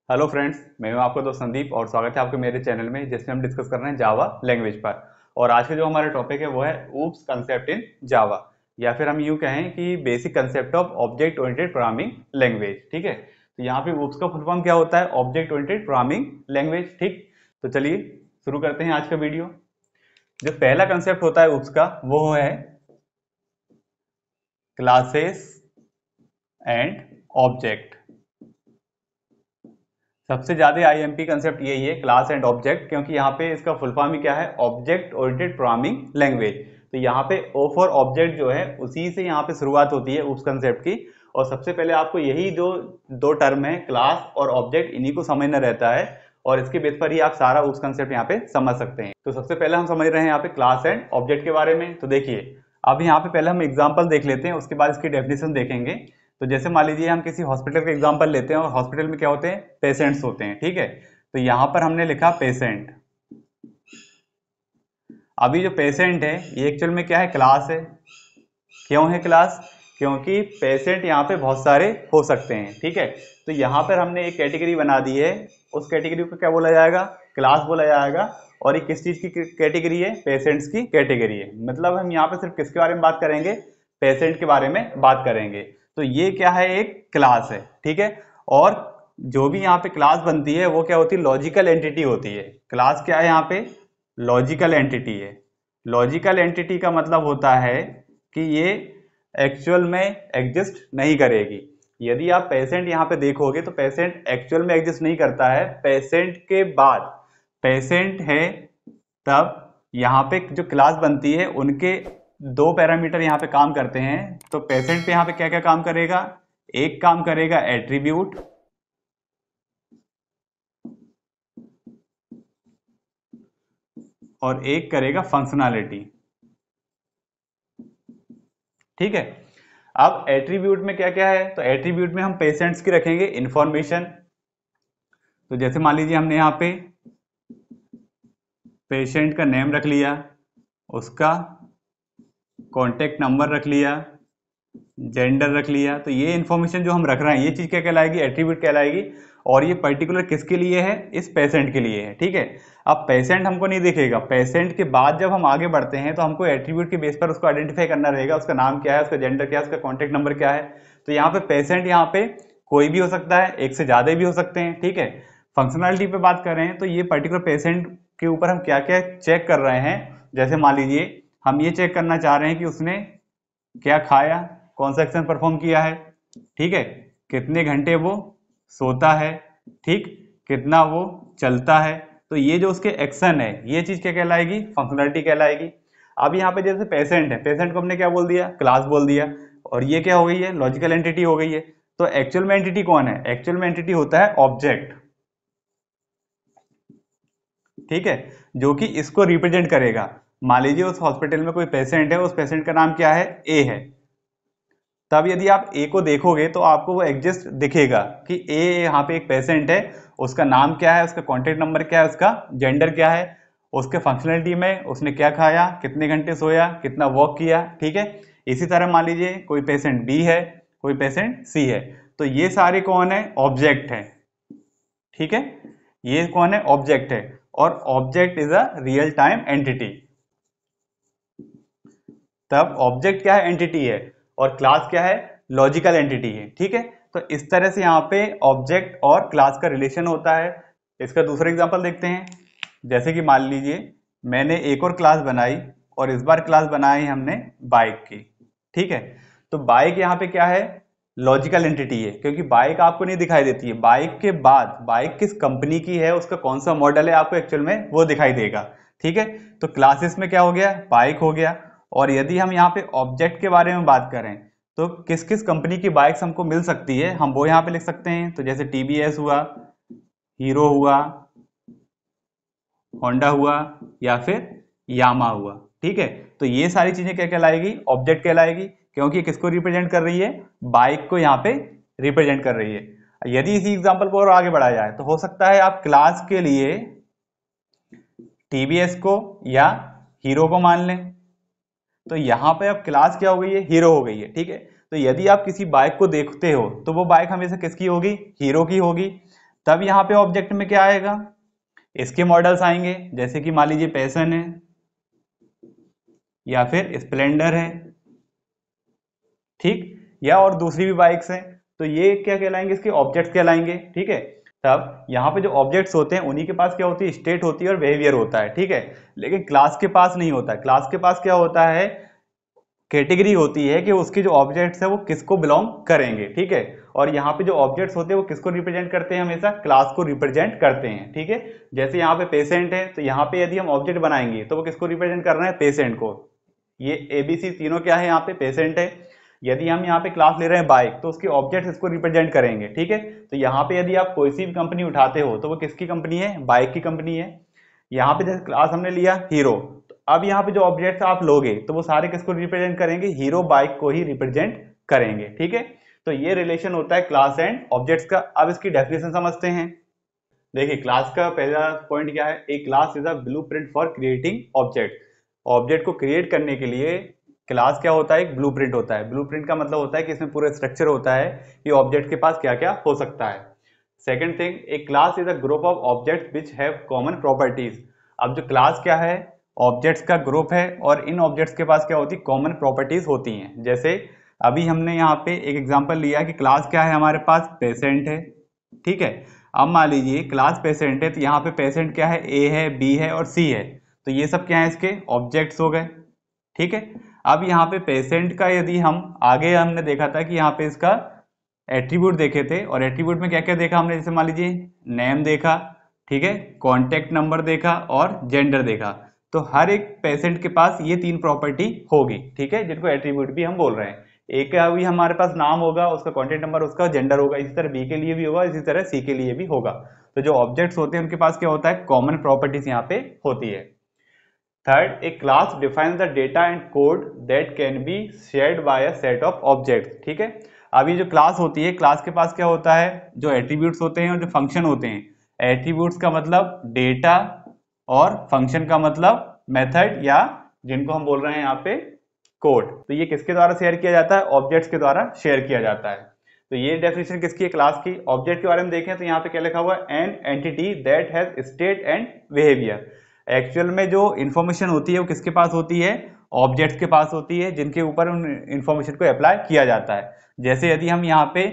Hello friends, मैं हूं आपका दोस्त संदीप और स्वागत है आपके मेरे चैनल में, जिसमें हम डिस्कस कर रहे हैं जावा लैंग्वेज पर। और आज का जो हमारा टॉपिक है वो है ऊप्स कंसेप्ट इन जावा, या फिर हम यूं कहें कि basic concept of object oriented programming language. ठीक है, तो यहाँ पे ऊप्स का फुल फॉर्म क्या होता है? Object oriented programming language. ठीक, तो चलिए शुरू करते हैं आज का वीडियो। जो पहला कंसेप्ट होता है ऊप्स का वो है क्लासेस एंड ऑब्जेक्ट। सबसे ज्यादा आईएमपी कंसेप्ट यही है, क्लास एंड ऑब्जेक्ट, क्योंकि यहाँ पे इसका फुल फॉर्म ही क्या है? Object oriented programming language. तो यहाँ पे ओ फॉर ऑब्जेक्ट जो है उसी से यहाँ पे शुरुआत होती है उस कंसेप्ट की। और सबसे पहले आपको यही जो दो टर्म है, क्लास और ऑब्जेक्ट, इन्हीं को समझना रहता है और इसके बेस पर ही आप सारा उस कंसेप्ट यहाँ पे समझ सकते हैं। तो सबसे पहले हम समझ रहे हैं यहाँ पे क्लास एंड ऑब्जेक्ट के बारे में। तो देखिए, अब यहाँ पे पहले हम एग्जाम्पल देख लेते हैं, उसके बाद इसकी डेफिनेशन देखेंगे। तो जैसे मान लीजिए हम किसी हॉस्पिटल का एग्जांपल लेते हैं और हॉस्पिटल में क्या होते हैं? पेशेंट्स होते हैं। ठीक है, तो यहां पर हमने लिखा पेशेंट। अभी जो पेशेंट है ये एक्चुअल में क्या है? क्लास है। क्यों है क्लास? क्योंकि पेशेंट यहाँ पे बहुत सारे हो सकते हैं। ठीक है, तो यहाँ पर हमने एक कैटेगरी बना दी है, उस कैटेगरी को क्या बोला जाएगा? क्लास बोला जाएगा। और ये किस चीज की कैटेगरी है? पेशेंट्स की कैटेगरी है। मतलब हम यहाँ पे सिर्फ किसके बारे में बात करेंगे? पेशेंट के बारे में बात करेंगे। तो ये क्या है? एक क्लास है। ठीक है, और जो भी यहाँ पे क्लास बनती है वो क्या होती है? लॉजिकल एंटिटी होती है। क्लास क्या है यहाँ पे? लॉजिकल एंटिटी है। लॉजिकल एंटिटी का मतलब होता है कि ये एक्चुअल में एग्जिस्ट नहीं करेगी। यदि आप पेशेंट यहाँ पे देखोगे तो पेशेंट एक्चुअल में एग्जिस्ट नहीं करता है। पेशेंट के बाद पेशेंट है तब यहाँ पे जो क्लास बनती है उनके दो पैरामीटर यहाँ पे काम करते हैं। तो पेशेंट पे यहाँ पे क्या क्या काम करेगा? एक काम करेगा एट्रीब्यूट, और एक करेगा फंक्शनैलिटी। ठीक है, अब एट्रीब्यूट में क्या क्या है? तो एट्रीब्यूट में हम पेशेंट्स की रखेंगे इंफॉर्मेशन। तो जैसे मान लीजिए हमने यहाँ पे पेशेंट का नेम रख लिया, उसका कॉन्टेक्ट नंबर रख लिया, जेंडर रख लिया। तो ये इन्फॉर्मेशन जो हम रख रहे हैं ये चीज क्या कहलाएगी? एट्रीब्यूट कहलाएगी। और ये पर्टिकुलर किसके लिए है? इस पेशेंट के लिए है। ठीक है, अब पेशेंट हमको नहीं दिखेगा। पेशेंट के बाद जब हम आगे बढ़ते हैं तो हमको एट्रीब्यूट के बेस पर उसको आइडेंटिफाई करना रहेगा। उसका नाम क्या है, उसका जेंडर क्या है, उसका कॉन्टेक्ट नंबर क्या है। तो यहाँ पे पेशेंट यहाँ पे कोई भी हो सकता है, एक से ज्यादा भी हो सकते हैं। ठीक है, फंक्शनैलिटी पे बात कर रहे हैं तो ये पर्टिकुलर पेशेंट के ऊपर हम क्या क्या चेक कर रहे हैं। जैसे मान लीजिए हम ये चेक करना चाह रहे हैं कि उसने क्या खाया, कौन सा एक्शन परफॉर्म किया है। ठीक है, कितने घंटे वो सोता है, ठीक, कितना वो चलता है। तो ये जो उसके एक्शन है ये चीज क्या कहलाएगी? फंक्शनैलिटी कहलाएगी। अब यहाँ पे जैसे पेशेंट है, पेशेंट को हमने क्या बोल दिया? क्लास बोल दिया। और ये क्या हो गई है? लॉजिकल एंटिटी हो गई है। तो एक्चुअल में एंटिटी कौन है? एक्चुअल में एंटिटी होता है ऑब्जेक्ट। ठीक है, जो कि इसको रिप्रेजेंट करेगा। मान लीजिए उस हॉस्पिटल में कोई पेशेंट है, उस पेशेंट का नाम क्या है? ए है। तब यदि आप ए को देखोगे तो आपको वो एग्जिस्ट दिखेगा कि ए यहाँ पे एक पेशेंट है। उसका नाम क्या है, उसका कॉन्टेक्ट नंबर क्या है, उसका जेंडर क्या है, उसके फंक्शनलिटी में उसने क्या खाया, कितने घंटे सोया, कितना वॉक किया। ठीक है, इसी तरह मान लीजिए कोई पेशेंट बी है, कोई पेशेंट सी है। तो ये सारे कौन है? ऑब्जेक्ट है। ठीक है, ये कौन है? ऑब्जेक्ट है। और object is a real time entity. तब ऑब्जेक्ट क्या है? एंटिटी है। और क्लास क्या है? लॉजिकल एंटिटी है। ठीक है, तो इस तरह से यहाँ पे ऑब्जेक्ट और क्लास का रिलेशन होता है। इसका दूसरा एग्जांपल देखते हैं। जैसे कि मान लीजिए मैंने एक और क्लास बनाई और इस बार क्लास बनाई हमने बाइक की। ठीक है, तो बाइक यहाँ पे क्या है? लॉजिकल एंटिटी है, क्योंकि बाइक आपको नहीं दिखाई देती है। बाइक के बाद बाइक किस कंपनी की है, उसका कौन सा मॉडल है, आपको एक्चुअल में वो दिखाई देगा। ठीक है, तो क्लासेस में क्या हो गया? बाइक हो गया। और यदि हम यहाँ पे ऑब्जेक्ट के बारे में बात करें तो किस किस कंपनी की बाइक्स हमको मिल सकती है, हम वो यहाँ पे लिख सकते हैं। तो जैसे टीवीएस हुआ, हीरो हुआ, होंडा हुआ, या फिर यामा हुआ। ठीक है, तो ये सारी चीजें क्या कहलाएगी? ऑब्जेक्ट कहलाएगी, क्योंकि किसको रिप्रेजेंट कर रही है? बाइक को यहाँ पे रिप्रेजेंट कर रही है। यदि इसी एग्जांपल को और आगे बढ़ाया जाए तो हो सकता है आप क्लास के लिए टीवीएस को या हीरो को मान लें। तो यहां पे अब क्लास क्या हो गई है? हीरो हो गई है। ठीक है, तो यदि आप किसी बाइक को देखते हो तो वो बाइक हमेशा किसकी होगी, हीरो की होगी। तब यहाँ पे ऑब्जेक्ट में क्या आएगा, इसके मॉडल्स आएंगे, जैसे कि मान लीजिए पैशन है या फिर स्प्लेंडर है, ठीक, या और दूसरी भी बाइक्स हैं। तो ये क्या कहलाएंगे, इसके ऑब्जेक्ट्स कहलाएंगे, ठीक है। तब यहाँ पे जो ऑब्जेक्ट्स होते हैं उन्हीं के पास क्या होती है, स्टेट होती है और बिहेवियर होता है, ठीक है। लेकिन क्लास के पास नहीं होता है। क्लास के पास क्या होता है, कैटेगरी होती है कि उसके जो ऑब्जेक्ट्स है वो किसको बिलोंग करेंगे, ठीक है। और यहाँ पे जो ऑब्जेक्ट्स होते हैं वो किसको रिप्रेजेंट करते हैं, हमेशा क्लास को रिप्रेजेंट करते हैं, ठीक है। जैसे यहाँ पे पेशेंट है, तो यहाँ पे यदि हम ऑब्जेक्ट बनाएंगे तो वो किसको रिप्रेजेंट कर रहे हैं, पेशेंट को। ये एबीसी तीनों क्या है, यहाँ पे पेशेंट है। यदि हम यहाँ पे क्लास ले रहे हैं बाइक, तो उसके ऑब्जेक्ट इसको रिप्रेजेंट करेंगे, ठीक है। तो यहाँ पे यदि आप कोई सी भी कंपनी उठाते हो तो वो किसकी कंपनी है, बाइक की कंपनी है। यहाँ पे जैसे क्लास हमने लिया हीरो, तो अब यहाँ पे जो ऑब्जेक्ट्स आप लोगे तो वो सारे किसको रिप्रेजेंट करेंगे, हीरो बाइक को ही रिप्रेजेंट करेंगे, ठीक है। तो ये रिलेशन होता है क्लास एंड ऑब्जेक्ट्स का। अब इसकी डेफिनेशन समझते हैं। देखिए क्लास का पहला पॉइंट क्या है, a class is a blueprint for creating object. Object को क्रिएट करने के लिए क्लास क्या होता है, एक ब्लूप्रिंट होता है। ब्लूप्रिंट का मतलब होता है कि इसमें पूरा स्ट्रक्चर होता है कि ऑब्जेक्ट के पास क्या क्या हो सकता है। Second thing, A class is a group of objects which have common properties. अब जो क्लास क्या है, ऑब्जेक्ट्स का ग्रुप है और इन ऑब्जेक्ट्स के पास क्या होती है, कॉमन प्रॉपर्टीज होती हैं। जैसे अभी हमने यहाँ पे एक एग्जांपल लिया कि क्लास क्या है, हमारे पास पेशेंट है, ठीक है। अब मान लीजिए क्लास पेशेंट है, तो यहाँ पे पेशेंट क्या है, ए है, बी है और सी है। तो ये सब क्या है, इसके ऑब्जेक्ट्स हो गए, ठीक है। अब यहाँ पे पेशेंट का यदि हम आगे हमने देखा था कि यहाँ पे इसका एट्रीब्यूट देखे थे, और एट्रीब्यूट में क्या क्या देखा हमने, जैसे मान लीजिए नेम देखा, ठीक है, कॉन्टेक्ट नंबर देखा और जेंडर देखा। तो हर एक पेशेंट के पास ये तीन प्रॉपर्टी होगी, ठीक है, जिनको एट्रीब्यूट भी हम बोल रहे हैं। एक का भी हमारे पास नाम होगा, उसका कॉन्टेक्ट नंबर, उसका जेंडर होगा, इसी तरह बी के लिए भी होगा, इसी तरह सी के लिए भी होगा। तो जो ऑब्जेक्ट्स होते हैं उनके पास क्या होता है, कॉमन प्रॉपर्टीज यहाँ पे होती है। Third, A class defines the data and code that can be shared by a set of objects, ठीक है। अब ये जो क्लास होती है, क्लास के पास क्या होता है, जो एट्रीब्यूट्स होते हैं और जो फंक्शन होते हैं। एट्रीब्यूट्स का मतलब डेटा और फंक्शन का मतलब मेथड, या जिनको हम बोल रहे हैं यहाँ पे कोड। तो ये किसके द्वारा शेयर किया जाता है, ऑब्जेक्ट्स के द्वारा शेयर किया जाता है। तो ये डेफिनेशन किसकी है, क्लास की। ऑब्जेक्ट के बारे में देखें तो यहाँ पे क्या लिखा हुआ है, an entity that has state and behaviour. Actual में जो इन्फॉर्मेशन होती है वो किसके पास होती है, ऑब्जेक्ट्स के पास होती है, जिनके ऊपर उन इन्फॉर्मेशन को अप्लाई किया जाता है। जैसे यदि हम यहाँ पे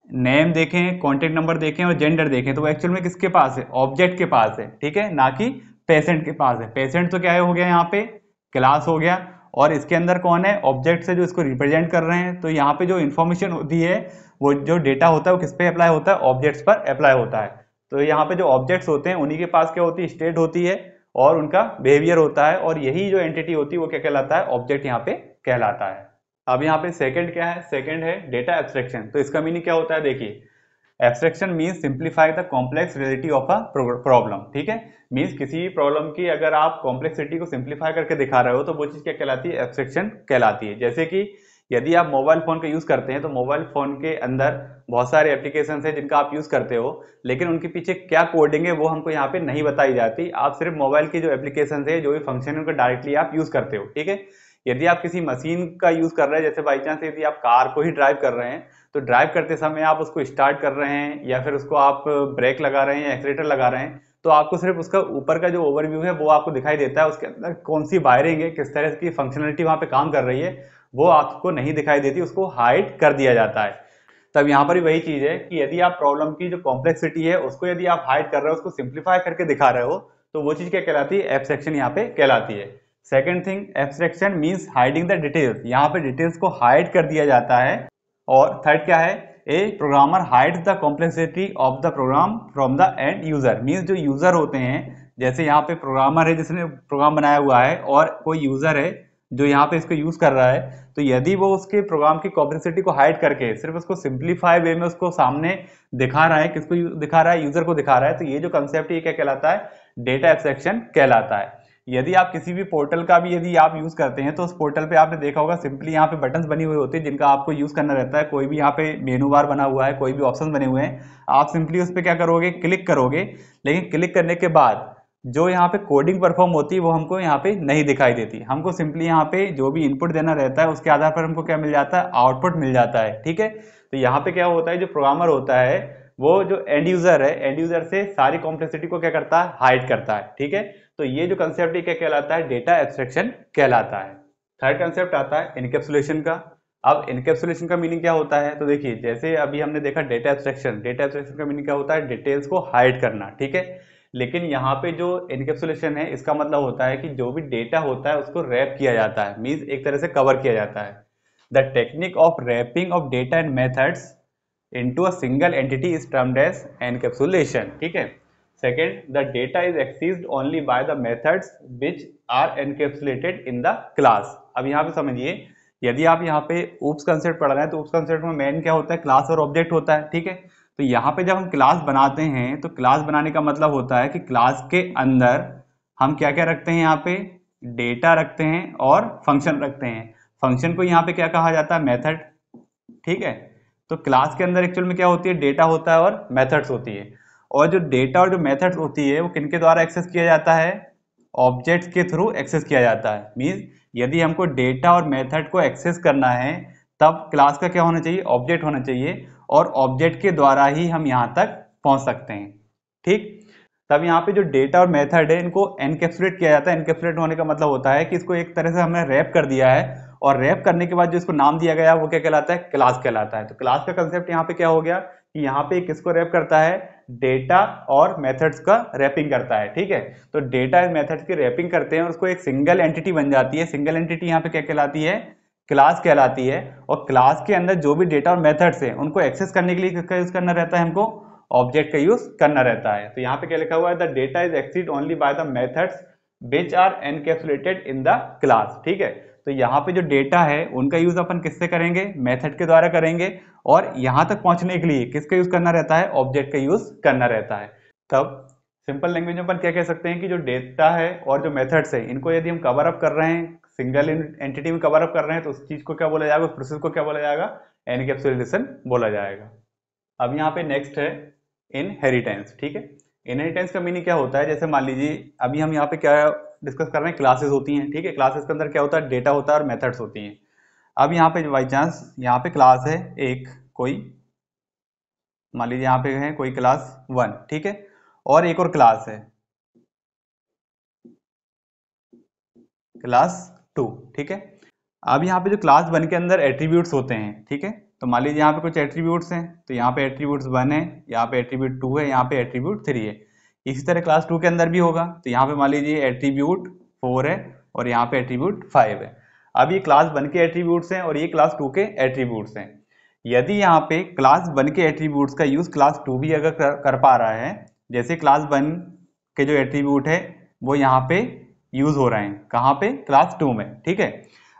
नेम देखें, कॉन्टेक्ट नंबर देखें और जेंडर देखें, तो वो एक्चुअल में किसके पास है, ऑब्जेक्ट के पास है, ठीक है, ना कि पेशेंट के पास है। पेशेंट तो क्या है, हो गया यहाँ पे क्लास हो गया, और इसके अंदर कौन है, ऑब्जेक्ट है जो इसको रिप्रेजेंट कर रहे हैं। तो यहाँ पे जो इन्फॉर्मेशन होती है, वो जो डेटा होता है वो किस पे अप्लाई होता है, ऑब्जेक्ट्स पर अप्लाई होता है। तो यहाँ पे जो ऑब्जेक्ट्स होते हैं उन्हीं के पास क्या होती है, स्टेट होती है और उनका बिहेवियर होता है, और यही जो एंटिटी होती है वो क्या कहलाता है, ऑब्जेक्ट यहाँ पे कहलाता है। अब यहाँ पे सेकंड क्या है, सेकंड है डेटा एब्स्ट्रैक्शन। तो इसका मीनिंग क्या होता है, देखिए abstraction means simplify the complex reality of a problem, ठीक है। मीन्स किसी भी प्रॉब्लम की अगर आप कॉम्प्लेक्सिटी को सिंप्लीफाई करके दिखा रहे हो तो वो चीज क्या कहलाती है, एब्स्ट्रैक्शन कहलाती है। जैसे कि यदि आप मोबाइल फोन का यूज करते हैं तो मोबाइल फोन के अंदर बहुत सारे एप्लीकेशन है जिनका आप यूज करते हो, लेकिन उनके पीछे क्या कोडिंग है वो हमको यहाँ पे नहीं बताई जाती। आप सिर्फ मोबाइल की जो एप्लीकेशन है, जो भी फंक्शन है, उनको डायरेक्टली आप यूज करते हो, ठीक है। यदि आप किसी मशीन का यूज कर रहे हैं, जैसे बाई चांस यदि आप कार को ही ड्राइव कर रहे हैं, तो ड्राइव करते समय आप उसको स्टार्ट कर रहे हैं या फिर उसको आप ब्रेक लगा रहे हैं या एक्सीलेटर लगा रहे हैं, तो आपको सिर्फ उसका ऊपर का जो ओवरव्यू है वो आपको दिखाई देता है। उसके अंदर कौन सी वायरिंग है, किस तरह की फंक्शनलिटी वहां पे काम कर रही है, वो आपको नहीं दिखाई देती, उसको हाइड कर दिया जाता है। तब यहाँ पर भी वही चीज है कि यदि आप प्रॉब्लम की जो कॉम्प्लेक्सिटी है उसको यदि आप हाइड कर रहे हो, उसको सिंप्लीफाई करके दिखा रहे हो, तो वो चीज क्या कहलाती है, एब्स्ट्रैक्शन यहाँ पे कहलाती है। Second thing, abstraction means hiding the details. यहाँ पे डिटेल्स को हाइड कर दिया जाता है। और थर्ड क्या है, a programmer hides the complexity of the program from the end user. Means जो यूजर होते हैं, जैसे यहाँ पे प्रोग्रामर है जिसने प्रोग्राम बनाया हुआ है, और कोई यूजर है जो यहाँ पे इसको यूज कर रहा है, तो यदि वो उसके प्रोग्राम की कॉम्प्लेक्सिटी को हाइड करके सिर्फ उसको सिंप्लीफाई वे में उसको सामने दिखा रहा है, किसको दिखा रहा है, यूजर को दिखा रहा है, तो ये जो कंसेप्ट है क्या कहलाता है, डेटा एब्स्ट्रैक्शन कहलाता है। यदि आप किसी भी पोर्टल का भी यदि आप यूज करते हैं तो उस पोर्टल पे आपने देखा होगा सिंपली यहाँ पे बटन्स बनी हुई होती है जिनका आपको यूज करना रहता है। कोई भी यहाँ पे मेनू बार बना हुआ है, कोई भी ऑप्शन बने हुए हैं, आप सिंपली उस पर क्या करोगे, क्लिक करोगे। लेकिन क्लिक करने के बाद जो यहाँ पे कोडिंग परफॉर्म होती है वो हमको यहाँ पे नहीं दिखाई देती। हमको सिंपली यहाँ पे जो भी इनपुट देना रहता है उसके आधार पर हमको क्या मिल जाता है, आउटपुट मिल जाता है। ठीक है, तो यहाँ पे क्या होता है, जो प्रोग्रामर होता है वो जो एंड यूजर है, एंड यूजर से सारी कॉम्प्लेक्सिटी को क्या करता है, हाइड करता है। ठीक है, तो ये जो कंसेप्ट क्या कहलाता है, डेटा एब्स्ट्रैक्शन कहलाता है। थर्ड कंसेप्ट आता है इनकैप्सुलेशन का। अब इनकैप्सुलेशन का मीनिंग क्या होता है, तो देखिए जैसे अभी हमने देखा डेटा एब्स्ट्रैक्शन, डेटा एब्स्ट्रैक्शन का मीनिंग क्या होता है, डिटेल्स को हाइड करना। ठीक है, लेकिन यहाँ पे जो इनकैप्सुलेशन है इसका मतलब होता है कि जो भी डेटा होता है उसको रैप किया जाता है, मीन्स एक तरह से कवर किया जाता है। The technique of wrapping of data and methods into a single entity is termed as encapsulation। ठीक है, second, the data is accessed only by the methods which are encapsulated in the class। अब यहाँ पे समझिए, यदि आप यहाँ पे oops कंसेप्ट पढ़ रहे हैं तो oops कंसेप्ट में मेन क्या होता है, क्लास और ऑब्जेक्ट होता है। ठीक है, तो यहाँ पे जब हम क्लास बनाते हैं तो क्लास बनाने का मतलब होता है कि क्लास के अंदर हम क्या क्या रखते हैं, यहाँ पे डेटा रखते हैं और फंक्शन रखते हैं। फंक्शन को यहाँ पे क्या कहा जाता है, मेथड। ठीक है, तो क्लास के अंदर एक्चुअल में क्या होती है, डेटा होता है और मेथड्स होती है। और जो डेटा और जो मेथड्स होती है वो किनके द्वारा एक्सेस किया जाता है, ऑब्जेक्ट्स के थ्रू एक्सेस किया जाता है। मींस यदि हमको डेटा और मेथड को एक्सेस करना है तब क्लास का क्या होना चाहिए, ऑब्जेक्ट होना चाहिए, और ऑब्जेक्ट के द्वारा ही हम यहाँ तक पहुंच सकते हैं। ठीक, तब यहाँ पे जो डेटा और मेथड है इनको एनकैप्सुलेट किया जाता है। एनकैप्सुलेट होने का मतलब होता है कि इसको एक तरह से हमने रैप कर दिया है, और रैप करने के बाद जो इसको नाम दिया गया वो क्या कहलाता है, क्लास कहलाता है। तो क्लास का कंसेप्ट यहाँ पे क्या हो गया कि यहाँ पे किसको रैप करता है, डेटा और मेथड्स का रैपिंग करता है। ठीक है, तो डेटा और मेथड्स की रैपिंग करते हैं और उसको एक सिंगल एंटिटी बन जाती है। सिंगल एंटिटी यहाँ पे क्या कहलाती है, क्लास कहलाती है। और क्लास के अंदर जो भी डेटा और मेथड्स है उनको एक्सेस करने के लिए किसका यूज करना रहता है, हमको ऑब्जेक्ट का यूज करना रहता है। तो यहाँ पे क्या लिखा हुआ है, the data is accessed only by the methods which are encapsulated in the class. ठीक है, तो यहाँ पे जो डेटा है उनका यूज अपन किससे करेंगे, मेथड के द्वारा करेंगे, और यहाँ तक पहुंचने के लिए किसका यूज करना रहता है, ऑब्जेक्ट का यूज करना रहता है। तब सिंपल लैंग्वेज में अपन क्या कह सकते हैं कि जो डेटा है और जो मेथड्स है इनको यदि हम कवर अप कर रहे हैं, सिंगल एंटिटी में कवर अप कर रहे हैं, तो उस चीज को क्या बोला जाएगा, उस प्रोसेस को क्या बोला जाएगा, एनकैप्सुलेशन बोला जाएगा। अब यहाँ पे नेक्स्ट है इनहेरिटेंस। ठीक है, इनहेरिटेंस का मीनिंग क्या होता है, जैसे मान लीजिए अभी हम यहाँ पे क्या डिस्कस कर रहे हैं, क्लासेस होती हैं। ठीक है, क्लासेस के अंदर क्या होता है, डेटा होता है और मेथड्स होती हैं। अब यहाँ पे बाई चांस यहाँ पे क्लास है एक कोई, मान लीजिए यहाँ पे है कोई क्लास 1। ठीक है, और एक और क्लास है क्लास 2। ठीक है, अब यहाँ पे जो क्लास 1 के अंदर एट्रीब्यूट्स होते हैं। ठीक है, तो मान लीजिए यहाँ पे कुछ एट्रीब्यूट्स हैं, तो यहाँ पे एट्रीब्यूट्स 1 है, यहाँ पे एट्रीब्यूट 2 है, यहाँ पे एट्रीब्यूट 3 है। इसी तरह क्लास 2 के अंदर भी होगा, तो यहाँ पे मान लीजिए एट्रीब्यूट 4 है और यहाँ पे एट्रीब्यूट 5 है। अब ये क्लास 1 के एट्रीब्यूट्स हैं और ये क्लास 2 के एट्रीब्यूट्स हैं। यदि यहाँ पे क्लास 1 के एट्रीब्यूट्स का यूज क्लास 2 भी अगर कर पा रहा है, जैसे क्लास 1 के जो एट्रीब्यूट है वो यहाँ पे यूज हो रहे हैं, कहाँ पे, क्लास 2 में। ठीक है,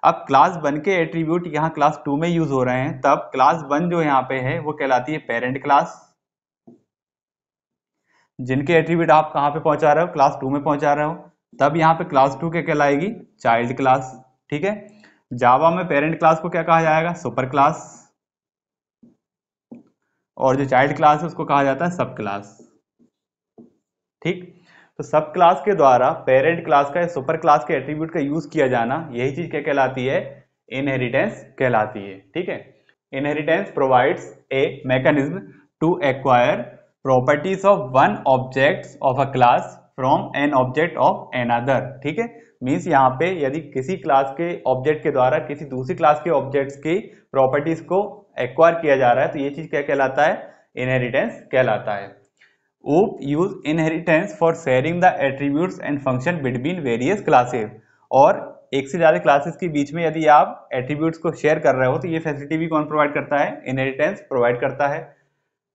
अब क्लास 1 के एट्रीब्यूट यहाँ क्लास 2 में यूज हो रहे हैं, तब क्लास 1 जो यहाँ पे है वो कहलाती है पेरेंट क्लास, जिनके एट्रीब्यूट आप कहाँ पे पहुंचा रहे हो, क्लास 2 में पहुंचा रहे हो। तब यहाँ पे क्लास 2 क्या कहलाएगी, चाइल्ड क्लास। ठीक है, जावा में पेरेंट क्लास को क्या कहा जाएगा, सुपर क्लास, और जो चाइल्ड क्लास है उसको कहा जाता है सब क्लास। ठीक, तो सब क्लास के द्वारा पेरेंट क्लास का या सुपर क्लास के एट्रीब्यूट का यूज किया जाना, यही चीज क्या कहलाती है, इनहेरिटेंस कहलाती है। ठीक है, inheritance provides a mechanism to acquire properties of one object of a class from an object of another. ठीक है, मीन्स यहाँ पे यदि किसी क्लास के ऑब्जेक्ट के द्वारा किसी दूसरी क्लास के ऑब्जेक्ट्स की प्रॉपर्टीज को एक्वायर किया जा रहा है, तो ये चीज क्या कहलाता है, इनहेरिटेंस कहलाता है। OOP use inheritance for sharing the attributes and function between various classes। और एक से ज्यादा क्लासेस के बीच में यदि आप एट्रीब्यूट्स को शेयर कर रहे हो तो ये फैसिलिटी भी कौन प्रोवाइड करता है, इनहेरिटेंस प्रोवाइड करता है।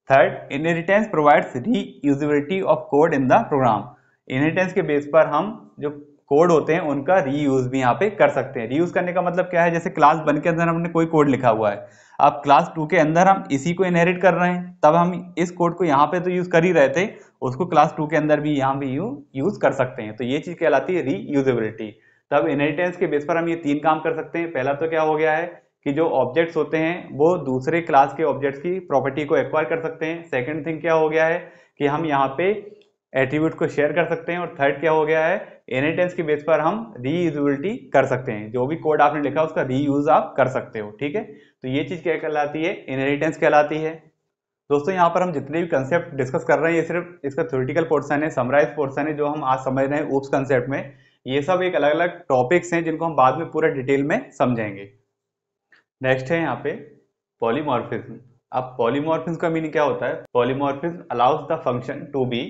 Third, inheritance provides reusability of code in the program. Inheritance के बेस पर हम जो कोड होते हैं उनका रीयूज भी यहाँ पे कर सकते हैं। रीयूज करने का मतलब क्या है, जैसे क्लास 1 के अंदर हमने कोई कोड लिखा हुआ है, अब क्लास 2 के अंदर हम इसी को इनहेरिट कर रहे हैं, तब हम इस कोड को यहाँ पे तो यूज कर ही रहे थे, उसको क्लास 2 के अंदर भी यहाँ भी यूज कर सकते हैं। तो ये चीज कहलाती है रीयूजेबिलिटी। तब इनहेरिटेंस के बेस पर हम ये 3 काम कर सकते हैं। पहला तो क्या हो गया है कि जो ऑब्जेक्ट्स होते हैं वो दूसरे क्लास के ऑब्जेक्ट्स की प्रॉपर्टी को एक्वायर कर सकते हैं। सेकंड थिंग क्या हो गया है कि हम यहाँ पे एट्रीब्यूट को शेयर कर सकते हैं, और थर्ड क्या हो गया है, इनहेरिटेंस के बेस पर हम रीयूजेबिलिटी कर सकते हैं, जो भी कोड आपने लिखा उसका रीयूज आप कर सकते हो। ठीक है, तो ये चीज क्या कहलाती है, इनहेरिटेंस कहलाती है। दोस्तों यहाँ पर हम जितने भी कंसेप्ट डिस्कस कर रहे हैं ये सिर्फ इसका थ्योरेटिकल पोर्शन है, समराइज पोर्शन है जो हम आज समझ रहे हैं ऊप्स कंसेप्ट में। ये सब एक अलग अलग टॉपिक्स हैं जिनको हम बाद में पूरा डिटेल में समझेंगे। नेक्स्ट है यहाँ पे पॉलीमॉर्फिज्म। अब पॉलीमॉर्फिज्म का मीनिंग क्या होता है, polymorphism allows the function to be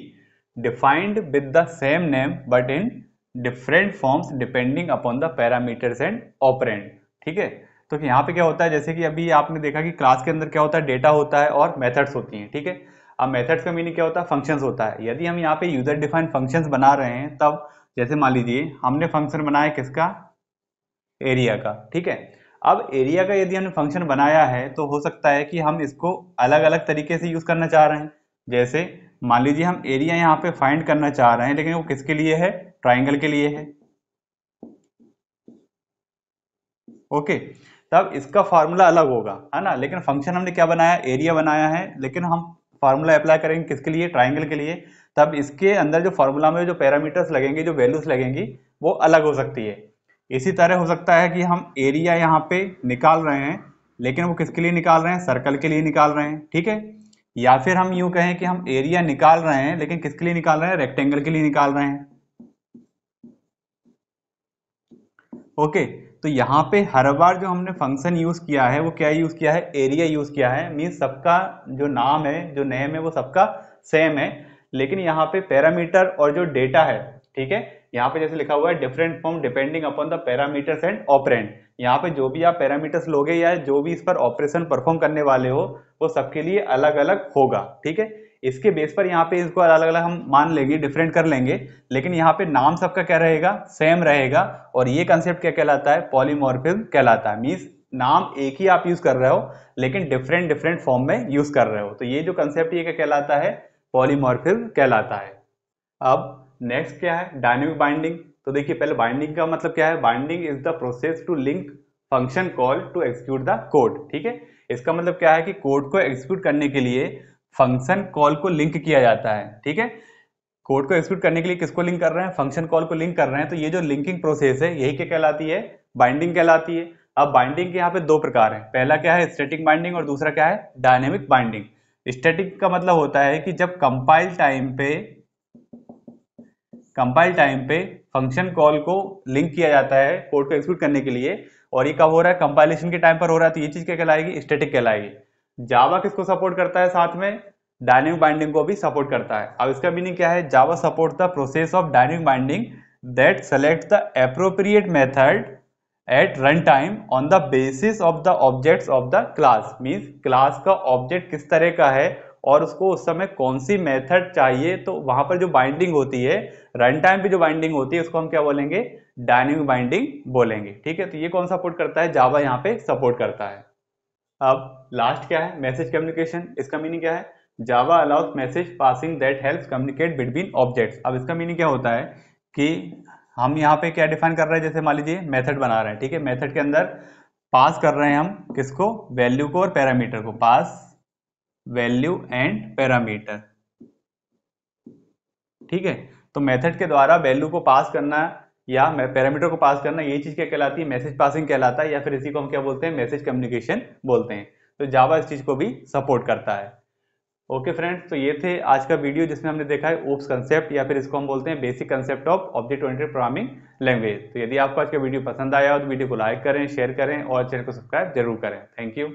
defined with the same name but in different forms depending upon the parameters and operand. ठीक है, तो यहाँ पे क्या होता है, जैसे कि अभी आपने देखा कि क्लास के अंदर क्या होता है, डेटा होता है और मेथड्स होती हैं। ठीक है, अब मेथड्स का मीनिंग क्या होता है, फंक्शंस होता है। यदि हम यहाँ पे यूजर डिफाइंड फंक्शंस बना रहे हैं तब, जैसे मान लीजिए हमने फंक्शन बनाया किसका, एरिया का। ठीक है, अब एरिया का यदि हमने फंक्शन बनाया है तो हो सकता है कि हम इसको अलग अलग तरीके से यूज करना चाह रहे हैं। जैसे मान लीजिए हम एरिया यहाँ पे फाइंड करना चाह रहे हैं, लेकिन वो किसके लिए है, ट्राइंगल के लिए है। ओके, तब इसका फार्मूला अलग होगा, है ना, लेकिन फंक्शन हमने क्या बनाया, एरिया बनाया है, लेकिन हम फार्मूला अप्लाई करेंगे किसके लिए, ट्राइंगल के लिए। तब इसके अंदर जो फार्मूला में जो पैरामीटर्स लगेंगे, जो वैल्यूज लगेंगी, वो अलग हो सकती है। इसी तरह हो सकता है कि हम एरिया यहाँ पे निकाल रहे हैं, लेकिन वो किसके लिए निकाल रहे हैं, सर्कल के लिए निकाल रहे हैं। ठीक है, या फिर हम यूं कहें कि हम एरिया निकाल रहे हैं लेकिन किसके लिए निकाल रहे हैं, रेक्टेंगल के लिए निकाल रहे हैं। ओके, तो यहाँ पे हर बार जो हमने फंक्शन यूज किया है वो क्या यूज किया है, एरिया यूज किया है। मीन्स सबका जो नाम है, जो नेम है, वो सबका सेम है, लेकिन यहाँ पे पैरामीटर और जो डेटा है, ठीक है, यहाँ पे जैसे लिखा हुआ है different form depending upon the parameters and operand. यहाँ पे जो भी आप पैरामीटर्स लोगे या जो भी इस पर ऑपरेशन परफॉर्म करने वाले हो वो सबके लिए अलग अलग होगा। ठीक है, इसके बेस पर यहाँ पे इसको अलग अलग हम मान लेंगे, डिफरेंट कर लेंगे, लेकिन यहाँ पे नाम सबका क्या रहेगा, सेम रहेगा। और ये कंसेप्ट क्या कहलाता है, पॉलीमॉर्फिज्म कहलाता है। मींस नाम एक ही आप यूज कर रहे हो लेकिन डिफरेंट डिफरेंट फॉर्म में यूज कर रहे हो, तो ये जो कंसेप्ट ये क्या कहलाता है, पॉलीमॉर्फिज्म कहलाता है। अब नेक्स्ट क्या है, डायनेमिक बाइंडिंग। तो देखिए पहले बाइंडिंग का मतलब क्या है, binding is the process to link function call to execute the code. ठीक है, इसका मतलब क्या है कि कोड को एग्जीक्यूट करने के लिए फंक्शन कॉल को लिंक किया जाता है। ठीक है, कोड को एग्जीक्यूट करने के लिए किसको लिंक कर रहे हैं, फंक्शन कॉल को लिंक कर रहे हैं, तो ये जो लिंकिंग प्रोसेस है यही क्या कहलाती है, बाइंडिंग कहलाती है। अब बाइंडिंग के यहाँ पे दो प्रकार है, पहला क्या है स्टैटिक बाइंडिंग और दूसरा क्या है डायनेमिक बाइंडिंग। स्टैटिक का मतलब होता है कि जब कंपाइल टाइम पे फंक्शन कॉल को लिंक किया जाता है कोड को एग्जीक्यूट करने के लिए, और ये कब हो रहा है, कंपाइलेशन के टाइम पर हो रहा है, तो ये चीज क्या कहलाएगी, स्टैटिक कहलाएगी। जावा किसको सपोर्ट करता है, साथ में डायनेमिक बाइंडिंग को भी सपोर्ट करता है। अब इसका मीनिंग क्या है, Java support the process of dynamic binding that select the appropriate method at run time on the basis of the objects of the class. Means class का ऑब्जेक्ट किस तरह का है और उसको उस समय कौन सी मेथड चाहिए, तो वहां पर जो बाइंडिंग होती है, रन टाइम पे जो बाइंडिंग होती है, उसको हम क्या बोलेंगे, डायनेमिक बाइंडिंग बोलेंगे। ठीक है, तो ये कौन सपोर्ट करता है, जावा यहाँ पे सपोर्ट करता है। अब लास्ट क्या है, मैसेज कम्युनिकेशन। इसका मीनिंग क्या है, Java allows message passing that helps communicate between objects. अब इसका मीनिंग क्या होता है कि हम यहाँ पे क्या डिफाइन कर रहे हैं, जैसे मान लीजिए मेथड बना रहे हैं। ठीक है, मेथड के अंदर पास कर रहे हैं हम किसको, वैल्यू को और पैरामीटर को, पास वैल्यू एंड पैरामीटर। ठीक है, तो मेथड के द्वारा वैल्यू को पास करना या पैरामीटर को पास करना, ये चीज क्या कहलाती है, मैसेज पासिंग कहलाता है, या फिर इसी को हम क्या बोलते हैं, मैसेज कम्युनिकेशन बोलते हैं। तो जावा इस चीज को भी सपोर्ट करता है। ओके फ्रेंड्स, तो ये थे आज का वीडियो जिसमें हमने देखा है ऊप्स कंसेप्ट, या फिर इसको हम बोलते हैं basic concept of object oriented programming language. तो यदि आपको आज का वीडियो पसंद आया हो तो वीडियो को लाइक करें, शेयर करें और चैनल को सब्सक्राइब जरूर करें। Thank you.